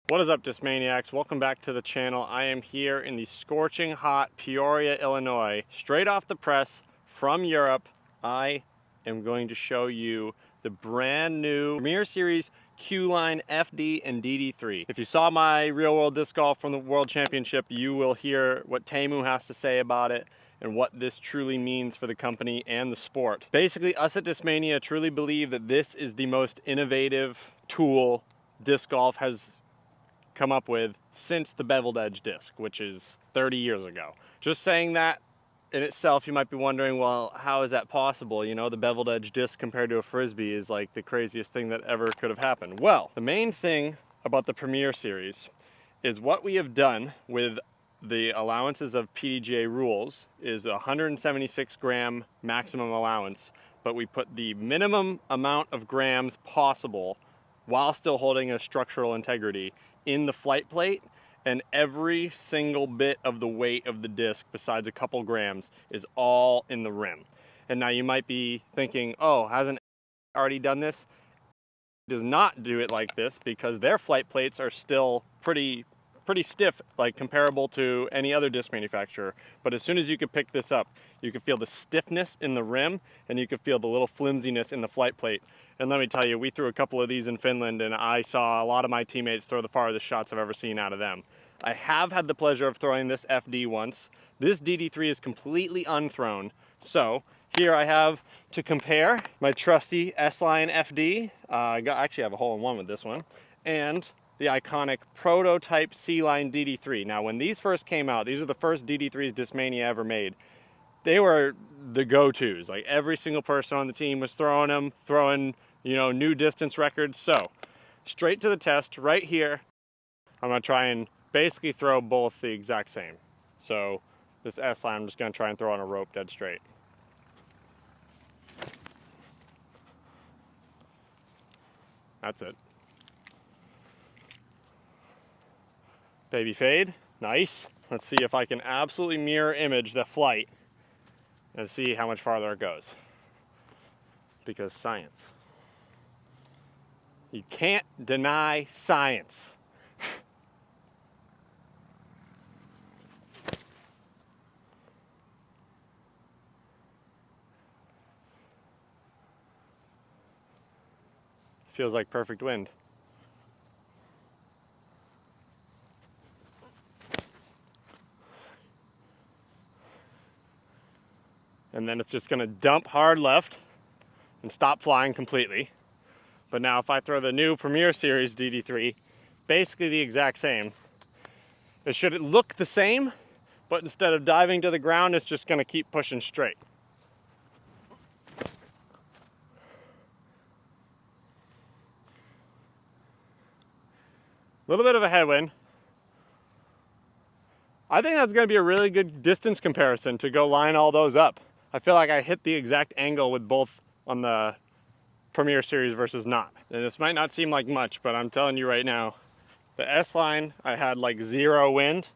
What is up, Discmaniacs? Welcome back to the channel. I am here in the scorching hot Peoria, Illinois, straight off the press from Europe. I am going to show you the brand new Premier Series Q-Line FD and DD3. If you saw my real world disc golf from the World Championship, you will hear what Teemu has to say about it and what this truly means for the company and the sport. Basically, us at Discmania truly believe that this is the most innovative tool disc golf has come up with since the beveled edge disc, which is 30 years ago. Just saying that in itself, you might be wondering, well, how is that possible? You know, the beveled edge disc compared to a Frisbee is like the craziest thing that ever could have happened. Well, the main thing about the Premier Series is what we have done with the allowances of PDGA rules is a 176 gram maximum allowance, but we put the minimum amount of grams possible while still holding a structural integrity in the flight plate, and every single bit of the weight of the disc besides a couple grams is all in the rim. And now you might be thinking, oh, hasn't already done this? It does not do it like this because their flight plates are still pretty stiff, like comparable to any other disc manufacturer. But as soon as you could pick this up, you could feel the stiffness in the rim and you could feel the little flimsiness in the flight plate. And let me tell you, we threw a couple of these in Finland and I saw a lot of my teammates throw the farthest shots I've ever seen out of them. I have had the pleasure of throwing this FD once. This DD3 is completely unthrown. So here I have to compare my trusty S-Line FD. I actually have a hole-in-one with this one. And the iconic prototype C-Line DD3. Now, when these first came out, these are the first DD3s Discmania ever made. They were the go-tos. Like every single person on the team was throwing them, new distance records. So, straight to the test right here. I'm gonna try and basically throw both the exact same. So, this S-Line, I'm just gonna try and throw on a rope dead straight. That's it. Baby fade, nice. Let's see if I can absolutely mirror image the flight and see how much farther it goes. Because science. You can't deny science. Feels like perfect wind. And then it's just gonna dump hard left and stop flying completely. But now if I throw the new Premier Series DD3, basically the exact same. It should look the same, but instead of diving to the ground, it's just gonna keep pushing straight. A little bit of a headwind. I think that's gonna be a really good distance comparison to go line all those up. I feel like I hit the exact angle with both on the Premier Series versus not. And this might not seem like much, but I'm telling you right now, the S-Line, I had like 0 wind,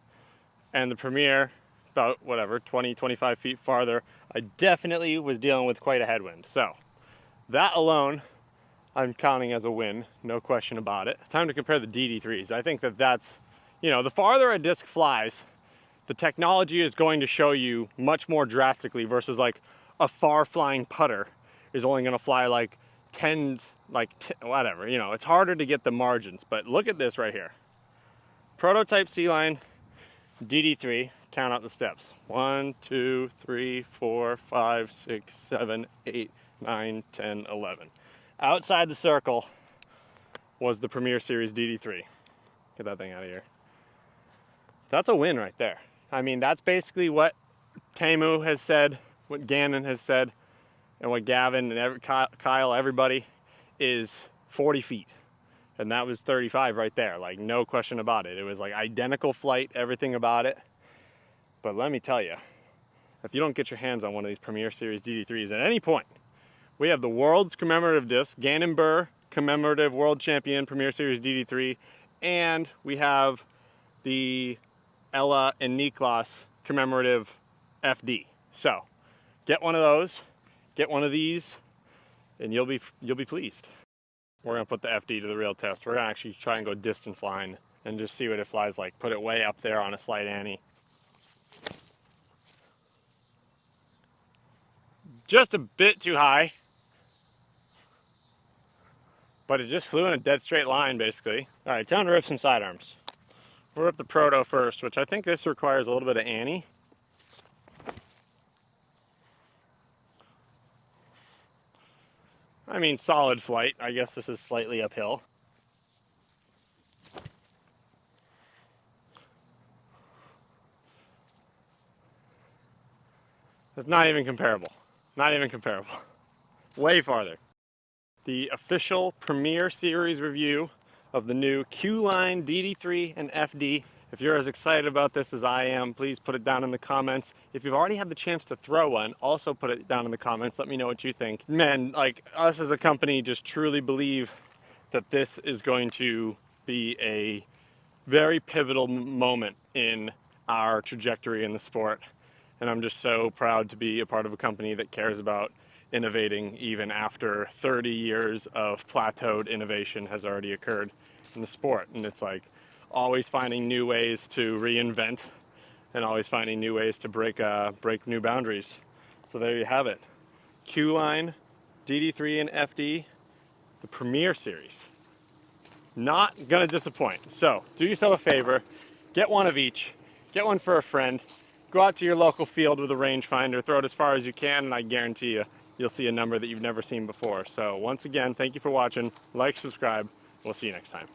and the Premier, about whatever, 20, 25 feet farther, I definitely was dealing with quite a headwind. So that alone, I'm counting as a win, no question about it. Time to compare the DD3s. I think that's, the farther a disc flies, the technology is going to show you much more drastically versus like a far flying putter is only gonna fly like tens, whatever, it's harder to get the margins. But look at this right here. Prototype C-Line DD3, count out the steps. 1, 2, 3, 4, 5, 6, 7, 8, 9, 10, 11. Outside the circle was the Premier Series DD3. Get that thing out of here. That's a win right there. I mean, that's basically what Teemu has said, what Gannon has said, and what Gavin and Kyle, everybody, is 40 feet. And that was 35 right there, like no question about it. It was like identical flight, everything about it. But let me tell you, if you don't get your hands on one of these Premier Series DD3s at any point, we have the world's commemorative disc, Gannon Buhr commemorative world champion Premier Series DD3, and we have the Ella and Niklas commemorative FD. So get one of those, get one of these, and you'll be pleased. We're gonna put the FD to the real test. We're gonna actually try and go distance line and just see what it flies like. Put it way up there on a slight ante. Just a bit too high, but it just flew in a dead straight line basically. All right, time to rip some sidearms. We'll rip the proto first, which I think this requires a little bit of ante. I mean, solid flight. I guess this is slightly uphill. It's not even comparable. Not even comparable. Way farther. The official Premier Series review of the new Q-Line DD3 and FD. If you're as excited about this as I am, please put it down in the comments. If you've already had the chance to throw one, also put it down in the comments. Let me know what you think. Man, like, us as a company just truly believe that this is going to be a very pivotal moment in our trajectory in the sport. And I'm just so proud to be a part of a company that cares about innovating even after 30 years of plateaued innovation has already occurred in the sport. And it's like always finding new ways to reinvent and always finding new ways to break new boundaries. So there you have it. Q-Line, DD3 and FD, the Premier Series. Not gonna disappoint. So do yourself a favor, get one of each, get one for a friend, go out to your local field with a rangefinder, throw it as far as you can, and I guarantee you, you'll see a number that you've never seen before. So once again, thank you for watching, like, subscribe, we'll see you next time.